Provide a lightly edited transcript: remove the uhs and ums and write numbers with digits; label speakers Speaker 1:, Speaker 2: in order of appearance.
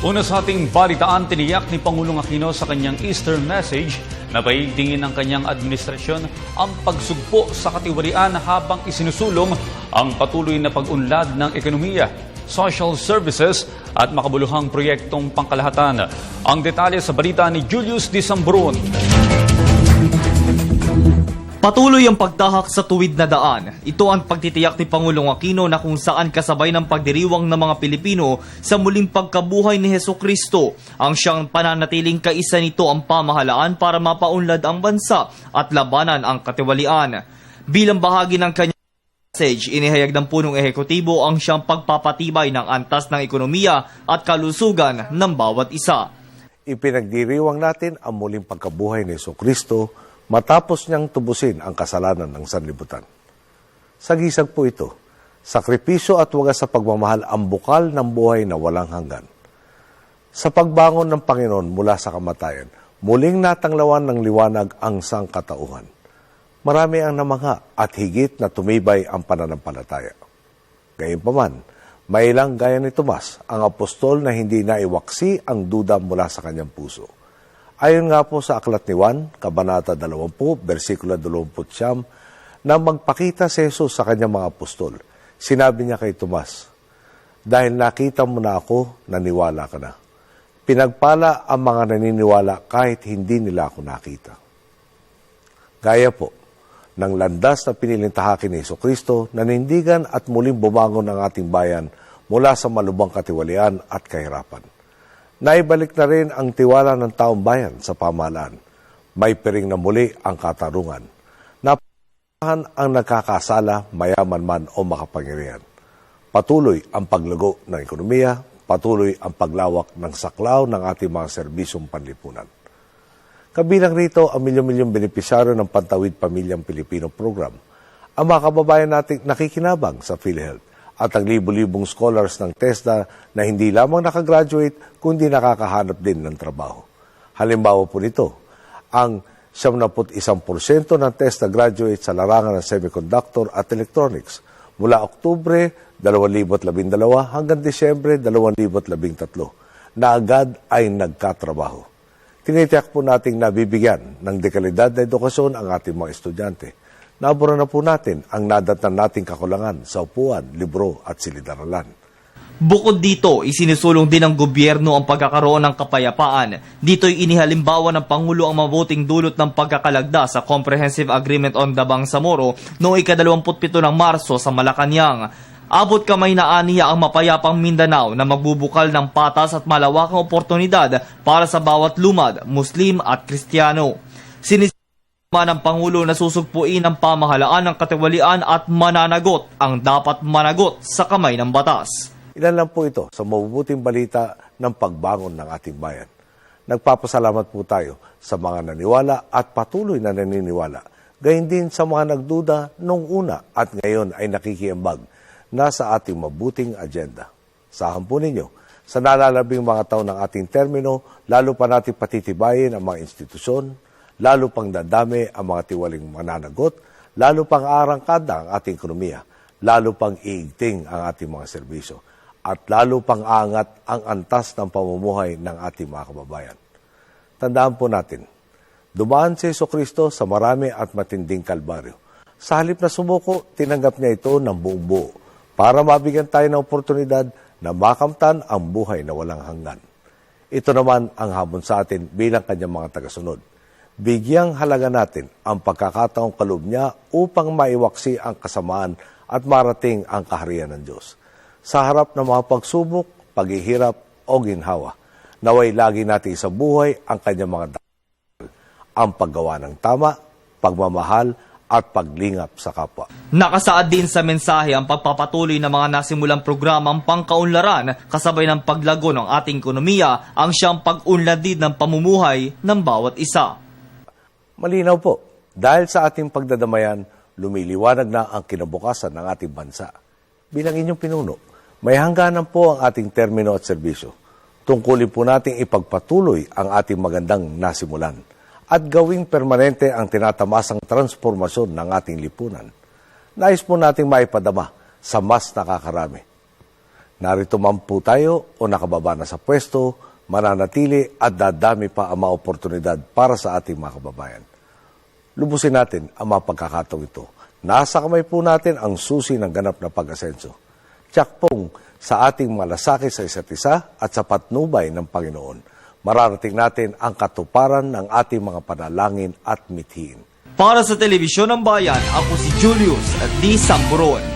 Speaker 1: Una sa ating balitaan, tiniyak ni Pangulong Aquino sa kanyang Easter message na paigtingin ng kanyang administrasyon ang pagsugpo sa katiwalian habang isinusulong ang patuloy na pag-unlad ng ekonomiya, social services at makabuluhang proyektong pangkalahatan. Ang detalye sa balita ni Julius Disambron.
Speaker 2: Patuloy ang pagtahak sa tuwid na daan. Ito ang pagtitiyak ni Pangulong Aquino na kung saan kasabay ng pagdiriwang ng mga Pilipino sa muling pagkabuhay ni Hesukristo. Ang siyang pananatiling kaisa nito ang pamahalaan para mapaunlad ang bansa at labanan ang katiwalian. Bilang bahagi ng kanyang message, inihayag ng punong ehekutibo ang siyang pagpapatibay ng antas ng ekonomiya at kalusugan ng bawat isa.
Speaker 3: Ipinagdiriwang natin ang muling pagkabuhay ni Hesukristo matapos niyang tubusin ang kasalanan ng sanlibutan. Sagisag po ito, sakripisyo at wagas sa pagmamahal ang bukal ng buhay na walang hanggan. Sa pagbangon ng Panginoon mula sa kamatayan, muling natanglawan ng liwanag ang sangkatauhan. Marami ang namangha at higit na tumibay ang pananampalataya. Gayunpaman, may ilang gaya ni Tomas, ang apostol na hindi naiwaksi ang duda mula sa kanyang puso. Ayon nga po sa Aklat ni Juan, Kabanata 20, versikulo 29, na magpakita si Jesus sa kanyang mga apostol. Sinabi niya kay Tomas, "Dahil nakita mo na ako, naniwala ka na. Pinagpala ang mga naniniwala kahit hindi nila ako nakita." Gaya po ng landas na piniling tahakin ni Hesukristo, nanindigan at muling bumangon ang ating bayan mula sa malubhang katiwalian at kahirapan. Naibalik na rin ang tiwala ng taong bayan sa pamahalaan. May piring na muli ang katarungan. Napahan ang nagkakasala, mayaman man o makapangyarihan. Patuloy ang paglago ng ekonomiya, patuloy ang paglawak ng saklaw ng ating mga serbisyong panlipunan. Kabilang rito ang milyon-milyong benepisyaryo ng Pantawid Pamilyang Pilipino Program, ang mga kababayan nating nakikinabang sa PhilHealth, at ang libu-libong scholars ng TESDA na hindi lamang nakagraduate kundi nakakahanap din ng trabaho. Halimbawa po nito, ang 71% ng TESDA graduate sa larangan ng semiconductor at electronics mula Oktubre 2012 hanggang Disyembre 2013 na agad ay nagkatrabaho. Tinitiyak po nating nabibigyan ng dekalidad na edukasyon ang ating mga estudyante. Nabura na po natin ang nadatnan nating kakulangan sa upuan, libro at silid-aralan.
Speaker 2: Bukod dito, isinusulong din ng gobyerno ang pagkakaroon ng kapayapaan. Dito'y inihalimbawa ng Pangulo ang mabuting dulot ng pagkakalagda sa Comprehensive Agreement on the Bangsamoro noong ika-27 ng Marso sa Malacanang. Abot kamay na aniya ang mapayapang Mindanao na magbubukal ng patas at malawakang oportunidad para sa bawat lumad, Muslim at Kristiyano. Ng Pangulo na susugpuin ang pamahalaan ng katiwalian at mananagot ang dapat managot sa kamay ng batas.
Speaker 3: Ilan lang po ito sa mabubuting balita ng pagbangon ng ating bayan. Nagpapasalamat po tayo sa mga naniwala at patuloy na naniniwala. Gayon din sa mga nagduda noong una at ngayon ay nakikiambag na sa ating mabuting agenda. Sahan po ninyo, sa nalalabing mga taon ng ating termino, lalo pa natin patitibayin ang mga institusyon, lalo pang dadami ang mga tiwaling mananagot, lalo pang aarangkada ang ating ekonomiya, lalo pang iigting ang ating mga serbisyo, at lalo pang aangat ang antas ng pamumuhay ng ating mga kababayan. Tandaan po natin, dumaan si Hesukristo sa marami at matinding kalbaryo. Sa halip na sumuko, tinanggap niya ito ng buong buo para mabigyan tayo ng oportunidad na makamtan ang buhay na walang hanggan. Ito naman ang hamon sa atin bilang kanyang mga tagasunod. Bigyang halaga natin ang pagkakataong kaloob niya upang maiwaksi ang kasamaan at marating ang kaharian ng Diyos. Sa harap ng mga pagsubok, paghihirap o ginhawa, naway lagi natin sa buhay ang kanyang mga dasal, ang paggawa ng tama, pagmamahal at paglingap sa kapwa.
Speaker 2: Nakasaad din sa mensahe ang pagpapatuloy ng mga nasimulang programang pangkaunlaran kasabay ng paglago ng ating ekonomiya ang siyang pag-unlad din ng pamumuhay ng bawat isa.
Speaker 3: Malinaw po, dahil sa ating pagdadamayan, lumiliwanag na ang kinabukasan ng ating bansa. Bilang inyong pinuno, may hangganan po ang ating termino at serbisyo. Tungkulin po nating ipagpatuloy ang ating magandang nasimulan at gawing permanente ang tinatamasang transformasyon ng ating lipunan. Nais po nating maipadama sa mas nakakarami. Narito man po tayo o nakababa na sa pwesto, mananatili at dadami pa ang mga oportunidad para sa ating mga kababayan. Lubusin natin ang mga pagkakataong ito. Nasa kamay po natin ang susi ng ganap na pag-asenso. Tiyak pong sa ating malasakit sa isa't isa at sa patnubay ng Panginoon, mararating natin ang katuparan ng ating mga panalangin at mithiin.
Speaker 2: Para sa Telebisyon ng Bayan, ako si Julius D. Samburon.